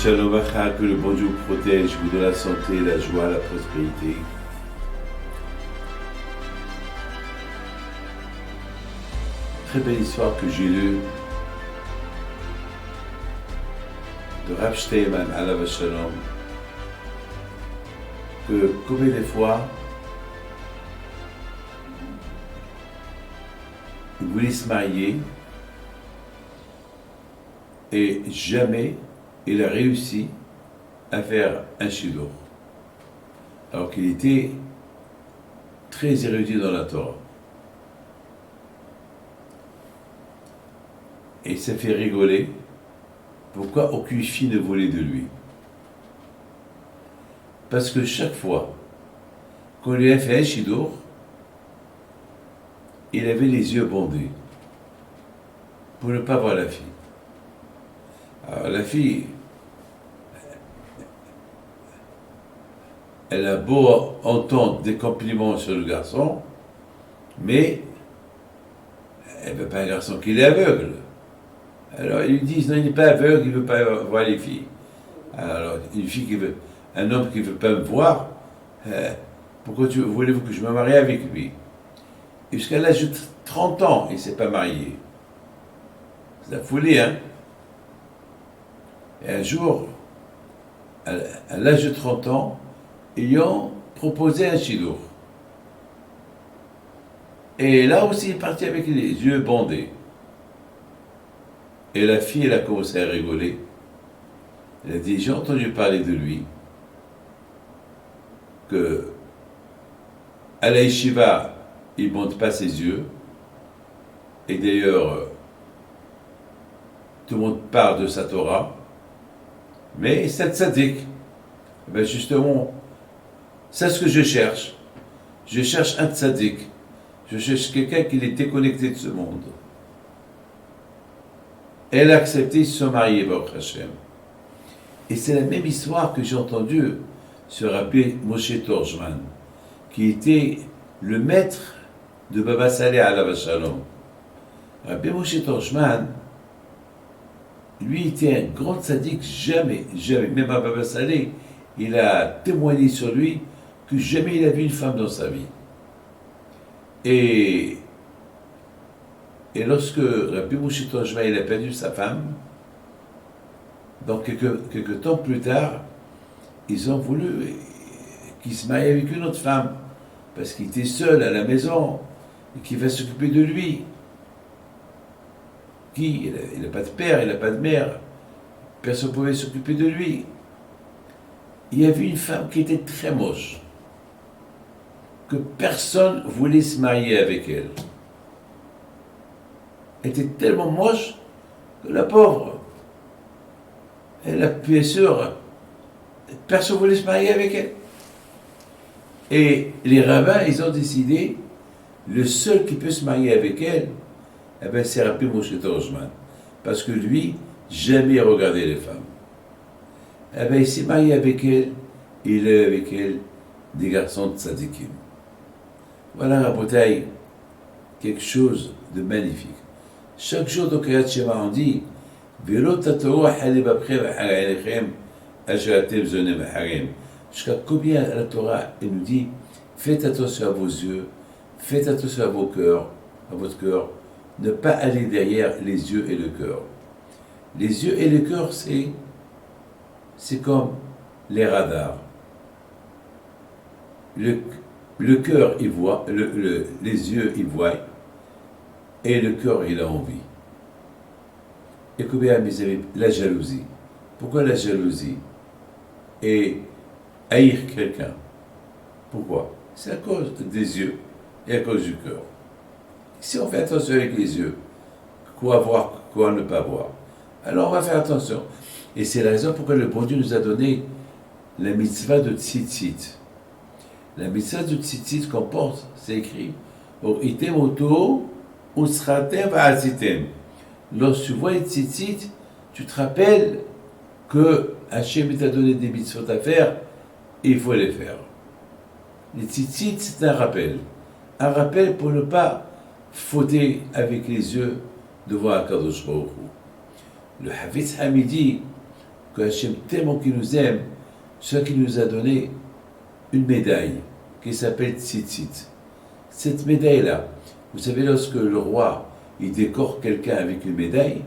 Shalom Acha, que le bon Dieu vous protège, vous donne la santé, la joie, la prospérité. Très belle histoire que j'ai lue de Rav Steinman, Alav Shalom, que combien de fois il voulait se marier et jamais il a réussi à faire un shidur, alors qu'il était très érudit dans la Torah. Et il s'est fait rigoler. Pourquoi aucune fille ne voulait de lui? Parce que chaque fois qu'on lui a fait un shidur, il avait les yeux bandés pour ne pas voir la fille. Alors la fille, elle a beau entendre des compliments sur le garçon, mais elle ne veut pas un garçon qui est aveugle. Alors ils lui disent non, il n'est pas aveugle, il ne veut pas voir les filles. Alors une fille qui veut, un homme qui ne veut pas me voir, pourquoi voulez-vous que je me marie avec lui? Et jusqu'à l'âge de 30 ans, il ne s'est pas marié. C'est la folie, hein? Et un jour, à l'âge de 30 ans, ils ont proposé un shidur. Et là aussi, il est parti avec les yeux bandés. Et la fille, elle a commencé à rigoler. Elle a dit, j'ai entendu parler de lui, que à la yeshiva, il ne monte pas ses yeux. Et d'ailleurs, tout le monde parle de sa Torah. Mais c'est tzaddik. Ben justement, c'est ce que je cherche. Je cherche un tzaddik. Je cherche quelqu'un qui est déconnecté de ce monde. Elle a accepté de se marier, Baruch Hashem. Et c'est la même histoire que j'ai entendue sur Rabbi Moshe Torjman, qui était le maître de Baba Saleh Alav Shalom. Rabbi Moshe Torjman, lui était un grand tzaddik, jamais, même à Baba Saleh, il a témoigné sur lui que jamais il a vu une femme dans sa vie. Et lorsque Rabbi Moshe Torjman il a perdu sa femme, donc quelques temps plus tard, ils ont voulu qu'il se marie avec une autre femme, parce qu'il était seul à la maison, et qu'il va s'occuper de lui. Il n'a pas de père, il n'a pas de mère, personne ne pouvait s'occuper de lui. Il y avait une femme qui était très moche, que personne ne voulait se marier avec elle. Elle était tellement moche que la pauvre, elle appuyait sur, personne ne voulait se marier avec elle. Et les rabbins, ils ont décidé, le seul qui peut se marier avec elle, eh bien, c'est Rabbi Moshe Torjman, parce que lui, jamais regardait les femmes. Eh bien, il s'est marié avec elle, et il a avec elle des garçons de tzadikim. Voilà, Rabotai, quelque chose de magnifique. Chaque jour, dans Kriyat Shema, on dit jusqu'à combien la Torah elle nous dit faites attention à vos yeux, faites attention à vos cœurs, à votre cœur, ne pas aller derrière les yeux et le cœur. Les yeux et le cœur, c'est comme les radars. Le cœur, il voit, les yeux, ils voient, et le cœur, il a envie. Écoutez, mes amis, la jalousie. Pourquoi la jalousie? Et haïr quelqu'un. Pourquoi? C'est à cause des yeux et à cause du cœur. Si on fait attention avec les yeux, quoi voir, quoi ne pas voir, alors on va faire attention. Et c'est la raison pourquoi le bon Dieu nous a donné la mitzvah de tzitzit. La mitzvah de tzitzit comporte, c'est écrit, item oto usratem va'asitem. Lorsque tu vois les tzitzit, tu te rappelles que Hachem t'a donné des mitzvot à faire et il faut les faire. Les tzitzit, c'est un rappel. Un rappel pour ne pas fauter avec les yeux devant Akadosh Baruch Hu. Le Havetz Hamidi, que Hachem, tellement qu'il nous aime, ce qu'il nous a donné une médaille qui s'appelle Tzitzit. Cette médaille-là, vous savez, lorsque le roi il décore quelqu'un avec une médaille,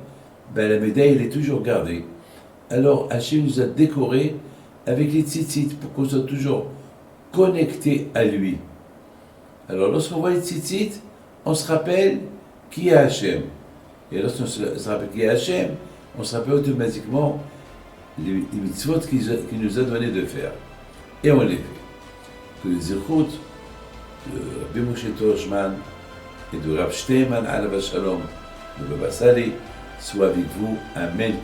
ben la médaille elle est toujours gardée. Alors Hachem nous a décoré avec les tzitzit pour qu'on soit toujours connecté à lui. Alors lorsqu'on voit les tzitzit, on se rappelle qui est Hachem. Et lorsqu'on se rappelle qui est Hachem, on se rappelle automatiquement les mitzvot qu'il nous a donné de faire. Et on les fait. Que les zirkout de Rabbi Moshe Torshman et de Rav Shteiman Alav Shalom de Baba Sali soient avec vous. Amen.